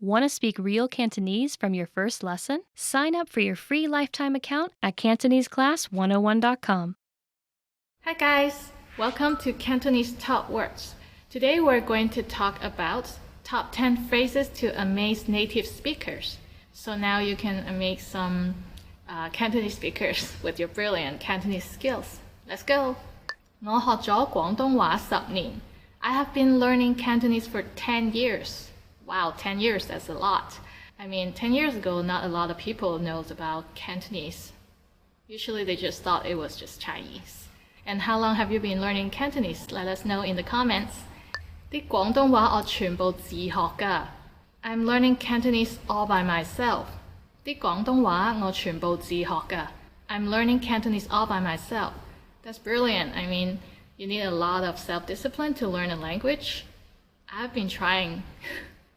Want to speak real Cantonese from your first lesson? Sign up for your free lifetime account at CantoneseClass101.com. Hi guys, welcome to Cantonese Top Words. Today we're going to talk about top 10 phrases to amaze native speakers. So now you can amaze some Cantonese speakers with your brilliant Cantonese skills. Let's go! 我學咗廣東話10年. I have been learning Cantonese for 10 years. Wow, 10 years, that's a lot. I mean, 10 years ago, not a lot of people knows about Cantonese. Usually they just thought it was just Chinese. And how long have you been learning Cantonese? Let us know in the comments. 啲廣東話我全部自學㗎. I'm learning Cantonese all by myself. 啲廣東話我全部自學㗎. I'm learning Cantonese all by myself. That's brilliant. I mean, you need a lot of self-discipline to learn a language. I've been trying.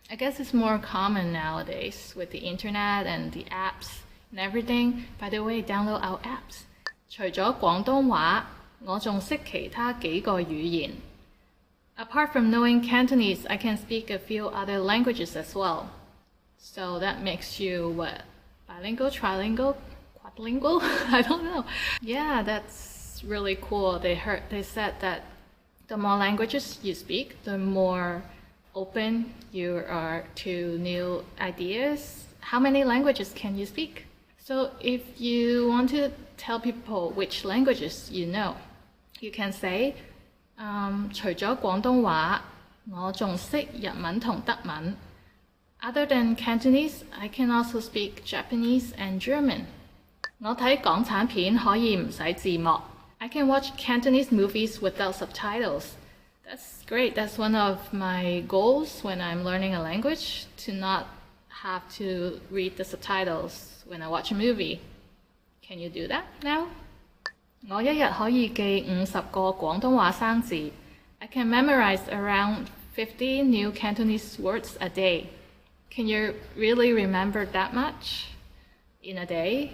I guess it's more common nowadays with the internet and the apps and everything. By the way, download our apps. 除咗廣東話，我仲識其他幾個語言. Apart from knowing Cantonese, I can speak a few other languages as well. So that makes you what? Bilingual, trilingual, quadlingual? I don't know. Yeah, that's really cool. They said that the more languages you speak, the more open you are to new ideas. How many languages can you speak? So if you want to tell people which languages you know, you can say, 除咗廣東話，我仲識日文同德文. Other than Cantonese, I can also speak Japanese and German. 我睇港產片可以唔使字幕. I can watch Cantonese movies without subtitles. That's great. That's one of my goals when I'm learning a language, to not have to read the subtitles when I watch a movie. Can you do that now? 我一日可以記50個廣東話生字. I can memorize around 50 new Cantonese words a day. Can you really remember that much in a day?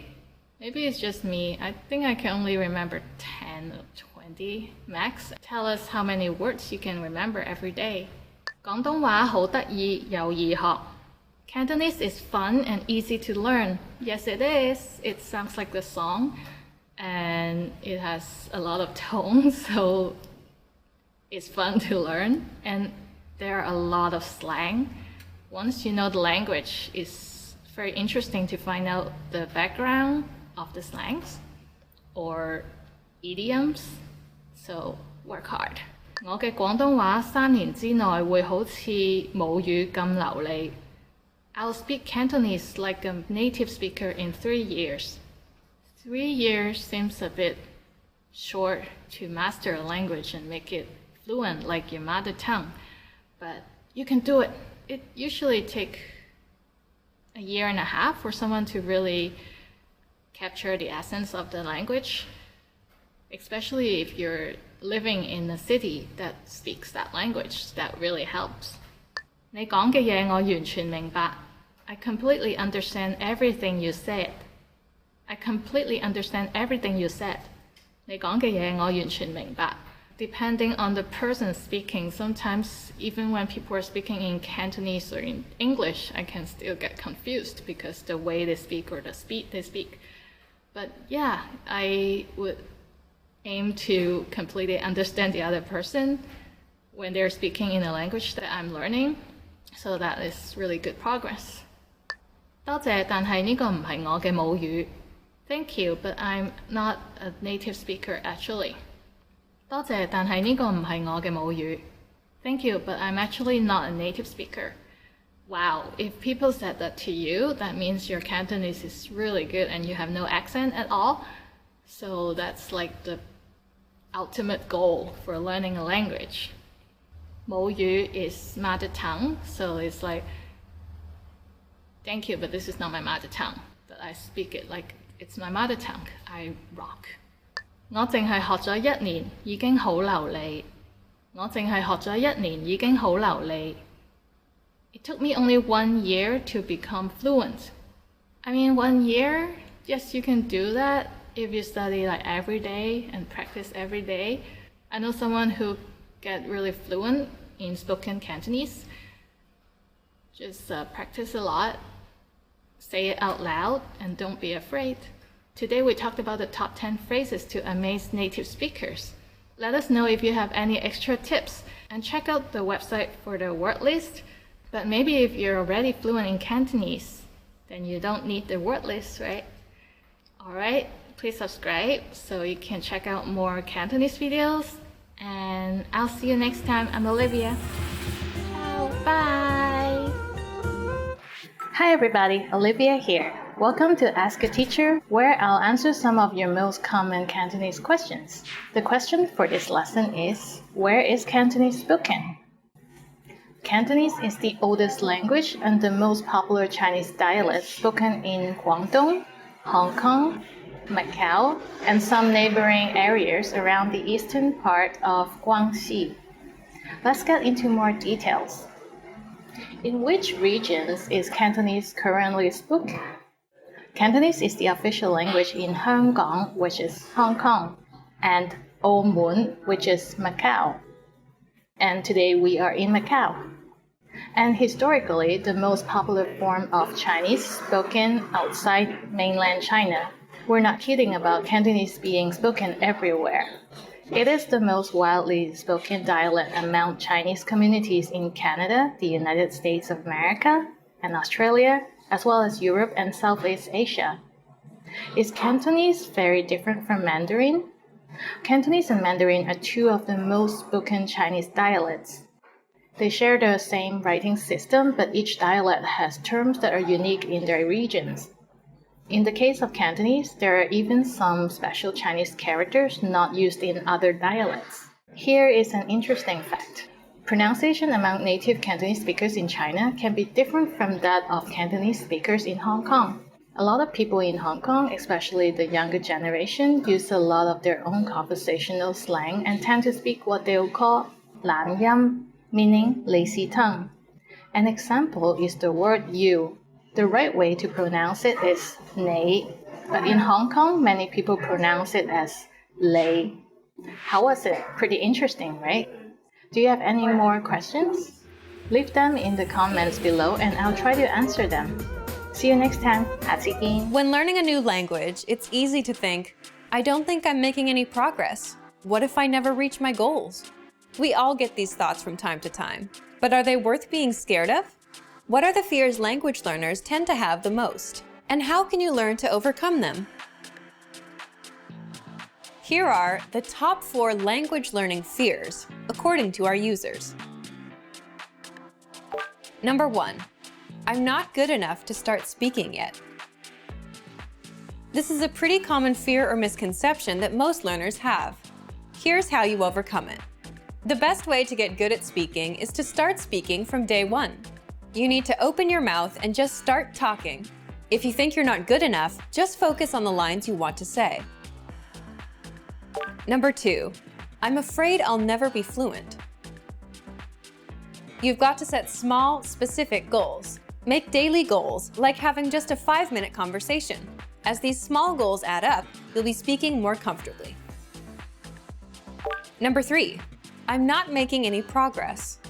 Maybe it's just me. I think I can only remember 10 or 20 max. Tell us how many words you can remember every day. 廣東話好得意又易學. Cantonese is fun and easy to learn. Yes, it is. It sounds like the song, and it has a lot of tones, so it's fun to learn. And there are a lot of slang. Once you know the language, it's very interesting to find out the background of the slangs or idioms. So work hard. 我嘅廣東話3年之內會好似母語咁流利. I'll speak Cantonese like a native speaker in 3 years. 3 years seems a bit short to master a language and make it fluent like your mother tongue, but you can do it. It usually takes a year and a half for someone to really capture the essence of the language, especially if you're living in a city that speaks that language. That really helps. 你講嘅嘢我完全明白. I completely understand everything you said. I completely understand everything you said. 你講嘅嘢我完全明白. Depending on the person speaking, sometimes even when people are speaking in Cantonese or in English, I can still get confused because the way they speak or the speed they speak. But yeah, I would aim to completely understand the other person when they're speaking in a language that I'm learning. So that is really good progress. 多謝，但係呢個唔係我嘅母語. Thank you, but I'm not a native speaker actually. 多謝，但係呢個唔係我嘅母語. Thank you, but I'm actually not a native speaker. Wow, if people said that to you, that means your Cantonese is really good and you have no accent at all. So that's like the ultimate goal for learning a language. 母語 is mother tongue, so it's like, thank you, but this is not my mother tongue. But I speak it like it's my mother tongue. I rock. 我淨係學咗1年，已經好流利. 我淨係學咗1年，已經好流利. It took me only 1 year to become fluent. I mean, 1 year? Yes, you can do that if you study like every day and practice every day. I know someone who get really fluent in spoken Cantonese. Just practice a lot, say it out loud, and don't be afraid. Today we talked about the top 10 phrases to amaze native speakers. Let us know if you have any extra tips, and check out the website for the word list. But maybe if you're already fluent in Cantonese, then you don't need the word list, right? Alright, please subscribe so you can check out more Cantonese videos. And I'll see you next time. I'm Olivia. Ciao, bye! Hi everybody, Olivia here. Welcome to Ask a Teacher, where I'll answer some of your most common Cantonese questions. The question for this lesson is, where is Cantonese spoken? Cantonese is the oldest language and the most popular Chinese dialect spoken in Guangdong, Hong Kong, Macau, and some neighboring areas around the eastern part of Guangxi. Let's get into more details. In which regions is Cantonese currently spoken? Cantonese is the official language in Hanggang, which is Hong Kong, and Oman, which is Macau. And today we are in Macau. And historically, the most popular form of Chinese spoken outside mainland China. We're not kidding about Cantonese being spoken everywhere. It is the most widely spoken dialect among Chinese communities in Canada, the United States of America, and Australia, as well as Europe and Southeast Asia. Is Cantonese very different from Mandarin? Cantonese and Mandarin are two of the most spoken Chinese dialects. They share the same writing system, but each dialect has terms that are unique in their regions. In the case of Cantonese, there are even some special Chinese characters not used in other dialects. Here is an interesting fact. Pronunciation among native Cantonese speakers in China can be different from that of Cantonese speakers in Hong Kong. A lot of people in Hong Kong, especially the younger generation, use a lot of their own conversational slang and tend to speak what they will call lan yam, meaning lazy tongue. An example is the word you. The right way to pronounce it is nei, but in Hong Kong, many people pronounce it as lei. How was it? Pretty interesting, right? Do you have any more questions? Leave them in the comments below and I'll try to answer them. See you next time. Hatsikin. When learning a new language, it's easy to think, I don't think I'm making any progress. What if I never reach my goals? We all get these thoughts from time to time, but are they worth being scared of? What are the fears language learners tend to have the most? And how can you learn to overcome them? Here are the top 4 language learning fears, according to our users. Number 1, I'm not good enough to start speaking yet. This is a pretty common fear or misconception that most learners have. Here's how you overcome it. The best way to get good at speaking is to start speaking from day 1. You need to open your mouth and just start talking. If you think you're not good enough, just focus on the lines you want to say. Number 2, I'm afraid I'll never be fluent. You've got to set small, specific goals. Make daily goals, like having just a 5-minute conversation. As these small goals add up, you'll be speaking more comfortably. Number 3, I'm not making any progress.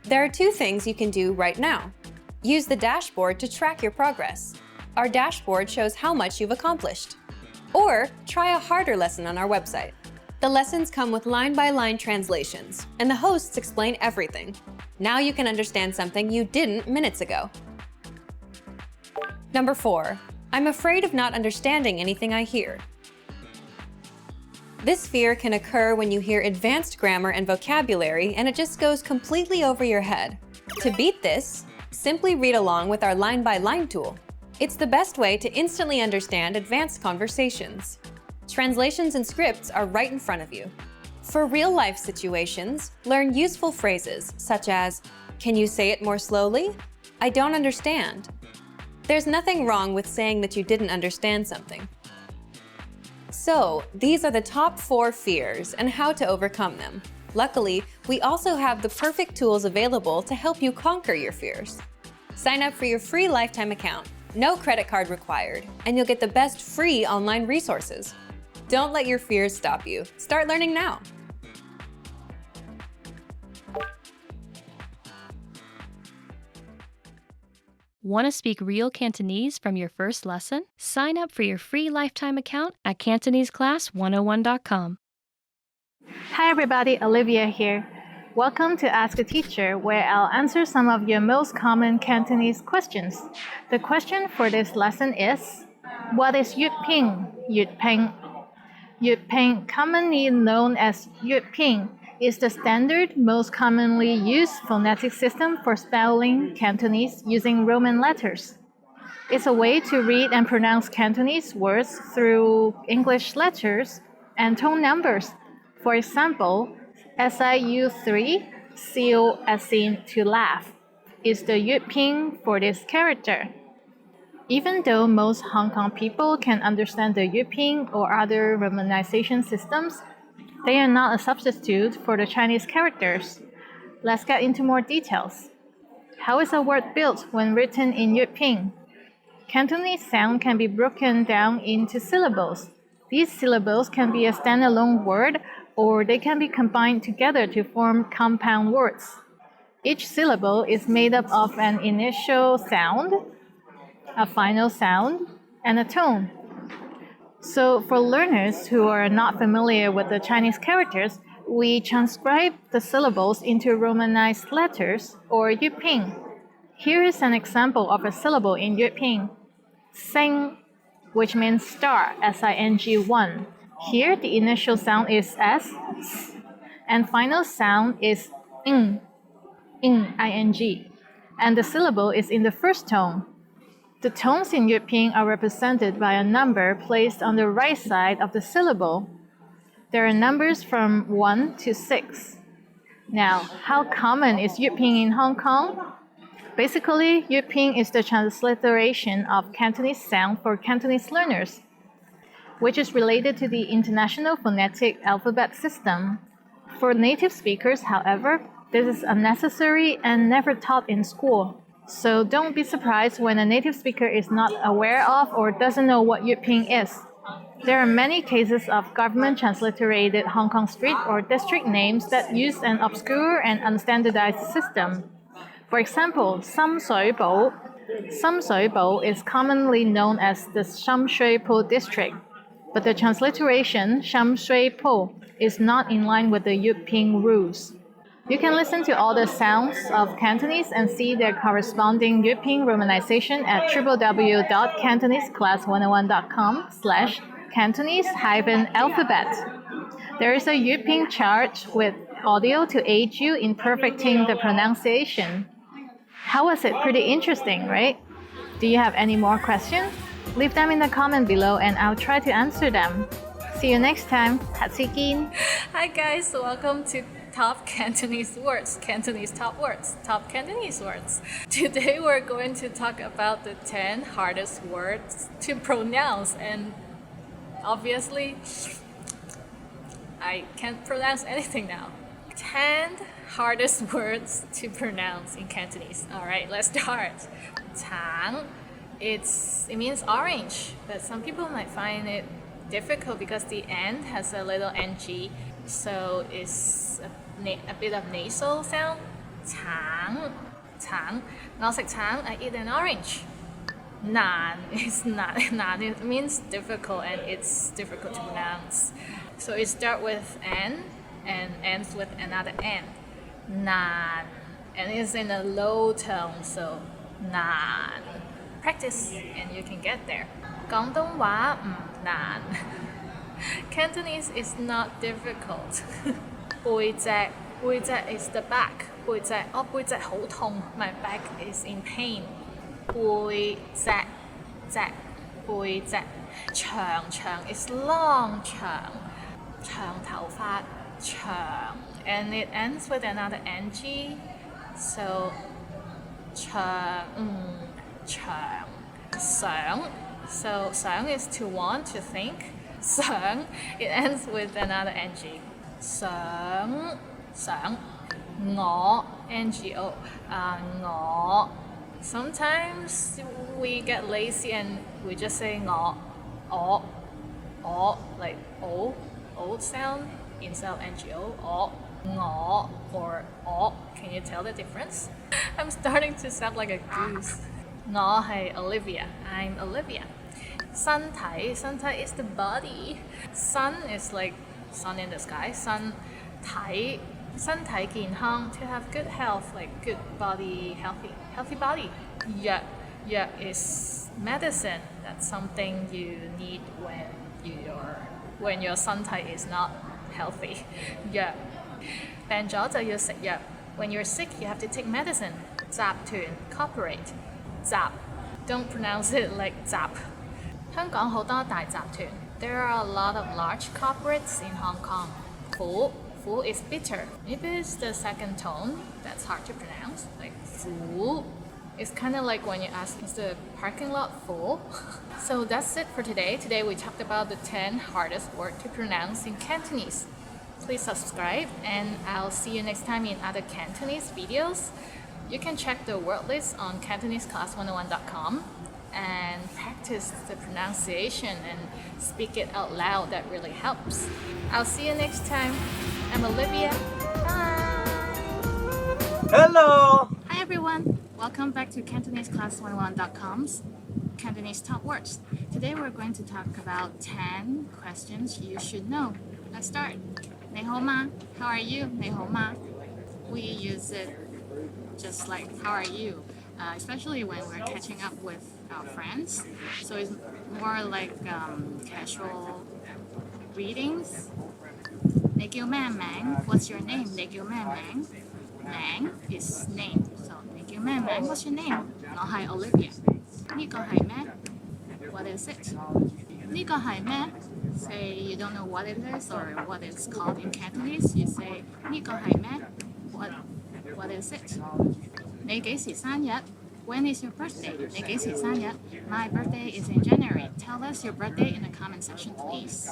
There are 2 things you can do right now. Use the dashboard to track your progress. Our dashboard shows how much you've accomplished. Or try a harder lesson on our website. The lessons come with line-by-line translations, and the hosts explain everything. Now you can understand something you didn't minutes ago. Number 4, I'm afraid of not understanding anything I hear. This fear can occur when you hear advanced grammar and vocabulary and it just goes completely over your head. To beat this, simply read along with our line-by-line tool. It's the best way to instantly understand advanced conversations. Translations and scripts are right in front of you. For real-life situations, learn useful phrases such as, "Can you say it more slowly? I don't understand." There's nothing wrong with saying that you didn't understand something. So, these are the top 4 fears and how to overcome them. Luckily, we also have the perfect tools available to help you conquer your fears. Sign up for your free lifetime account, no credit card required, and you'll get the best free online resources. Don't let your fears stop you. Start learning now. Want to speak real Cantonese from your first lesson? Sign up for your free lifetime account at CantoneseClass101.com. Hi everybody, Olivia here. Welcome to Ask a Teacher, where I'll answer some of your most common Cantonese questions. The question for this lesson is, what is Jyutping? Jyutping, commonly known as Jyutping, is the standard, most commonly used phonetic system for spelling Cantonese using Roman letters. It's a way to read and pronounce Cantonese words through English letters and tone numbers. For example, SIU3, seal as in to laugh, is the Jyutping for this character. Even though most Hong Kong people can understand the Jyutping or other romanization systems, they are not a substitute for the Chinese characters. Let's get into more details. How is a word built when written in Jyutping? Cantonese sound can be broken down into syllables. These syllables can be a standalone word or they can be combined together to form compound words. Each syllable is made up of an initial sound, a final sound, and a tone. So for learners who are not familiar with the Chinese characters, we transcribe the syllables into Romanized letters or Jyutping. Here is an example of a syllable in Jyutping. Sing, which means star, S-I-N-G-1. Here the initial sound is S, and final sound is ing, I-N-G. And the syllable is in the first tone. The tones in Jyutping are represented by a number placed on the right side of the syllable. There are numbers from 1 to 6. Now, how common is Jyutping in Hong Kong? Basically, Jyutping is the transliteration of Cantonese sound for Cantonese learners, which is related to the International Phonetic Alphabet System. For native speakers, however, this is unnecessary and never taught in school. So don't be surprised when a native speaker is not aware of or doesn't know what Jyutping is. There are many cases of government transliterated Hong Kong street or district names that use an obscure and unstandardized system. For example, Sam Shui Po is commonly known as the Sham Shui Po district, but the transliteration Sham Shui Po is not in line with the Jyutping rules. You can listen to all the sounds of Cantonese and see their corresponding Jyutping romanization at www.cantonese-class101.com/Cantonese-alphabet. There is a Jyutping chart with audio to aid you in perfecting the pronunciation. How was it? Pretty interesting, right? Do you have any more questions? Leave them in the comment below and I'll try to answer them. See you next time. Hatsikin. Hi guys, welcome to Top Cantonese Words, Cantonese Top Words, Top Cantonese Words. Today we're going to talk about the 10 hardest words to pronounce, and obviously I can't pronounce anything now. 10 hardest words to pronounce in Cantonese. Alright, let's start. Tang, it means orange, but some people might find it difficult because the end has a little ng, so it's a bit of nasal sound. Tang, tang. Ngao sik tang, I eat an orange. Nan is not nan. It means difficult and it's difficult to pronounce. So it starts with n and ends with another n. Nan, and it's in a low tone, so nan. Practice and you can get there. 廣東話唔難. Cantonese is not difficult. 背脊 is the back. 背脊 背脊好痛. My back is in pain. 背脊背脊. 長 is long 長頭髮長, and it ends with another ng, so 長想. So 想 is to want, to think. 想, it ends with another ng. 想我 ngo 我. Sometimes we get lazy and we just say 我 like o sound instead of ngo. 我 or o. Can you tell the difference? I'm starting to sound like a goose. 我係 Olivia. I'm Olivia. 身體 is the body. Sun is like sun in the sky. 身體健康 to have good health, like good body, healthy body. 藥 is medicine. That's something you need when your 身體 is not healthy. 藥病咗就要食藥. When you're sick, you have to take medicine. 集團 corporate. 集 don't pronounce it like 集. 香港好多大集團. There are a lot of large corporates in Hong Kong. 苦 is bitter. Maybe it's the second tone that's hard to pronounce. Like 苦. It's kind of like when you ask, is the parking lot full? So that's it for today. Today we talked about the 10 hardest words to pronounce in Cantonese. Please subscribe and I'll see you next time in other Cantonese videos. You can check the word list on CantoneseClass101.com and practice the pronunciation and speak it out loud. That really helps. I'll see you next time. I'm Olivia. Bye. Hello. Hi everyone. Welcome back to CantoneseClass101.com's Cantonese Top Words. Today we're going to talk about 10 questions you should know. Let's start. 你好嗎? How are you? 你好嗎? We use it just like how are you, especially when we're catching up with our friends. So it's more like casual greetings. 你叫咩名? What's your name? 你叫咩名? 名 is name. So 你叫咩名? What's your name? 我係 Olivia. 呢個係咩? What is it? 呢個係咩? Say you don't know what it is or what it's called in Cantonese. You say 呢個係咩? What is it? 你幾時生日? When is your birthday? 你幾時生日? My birthday is in January. Tell us your birthday in the comment section, please.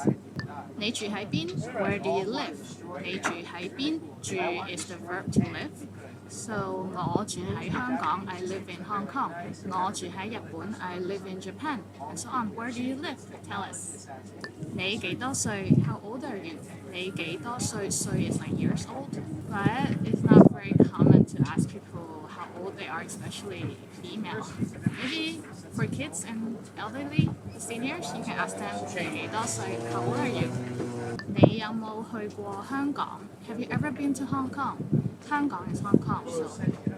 你住喺邊? Where do you live? 你住喺邊? 住 is the verb to live. So 我住喺香港. I live in Hong Kong. 我住喺日本. I live in Japan. And so on. Where do you live? Tell us. 你幾多歲? How old are you? 你幾多歲? 歲 is like years old. But it's not very common to ask people how old they are, especially female. Maybe for kids and elderly seniors, you can ask them 你幾多歲? How old are you? 你有冇去過香港? Have you ever been to Hong Kong? 香港 is Hong Kong, so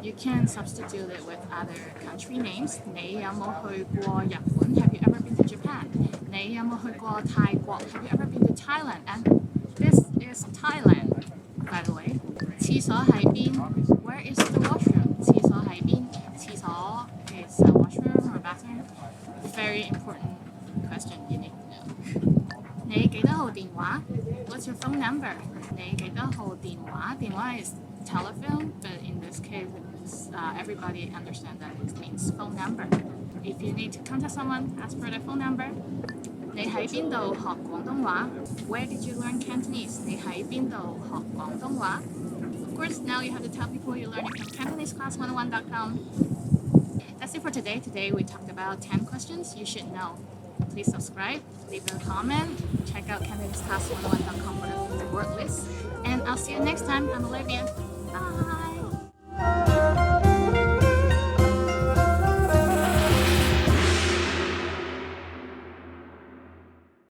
you can substitute it with other country names. 你有冇去過日本? Have you ever been to Japan? 你有冇去過泰國? Have you ever been to Thailand? And this is Thailand, by the way. 廁所喺邊? Where is the washroom? 廁所喺邊? 廁所 is a washroom or bathroom. Very important question you need to know. 你幾多號電話? What's your phone number? 你幾多號電話? 電話 is telephone, but in this case, everybody understands that it means phone number. If you need to contact someone, ask for their phone number. 你喺邊度學廣東話? Where did you learn Cantonese? 你喺邊度學廣東話? Of course, now you have to tell people you're learning from CantoneseClass101.com. That's it for today. Today we talked about 10 questions you should know. Please subscribe, leave a comment, check out CantoneseClass101.com for the word list. And I'll see you next time. I'm Olivia. Bye!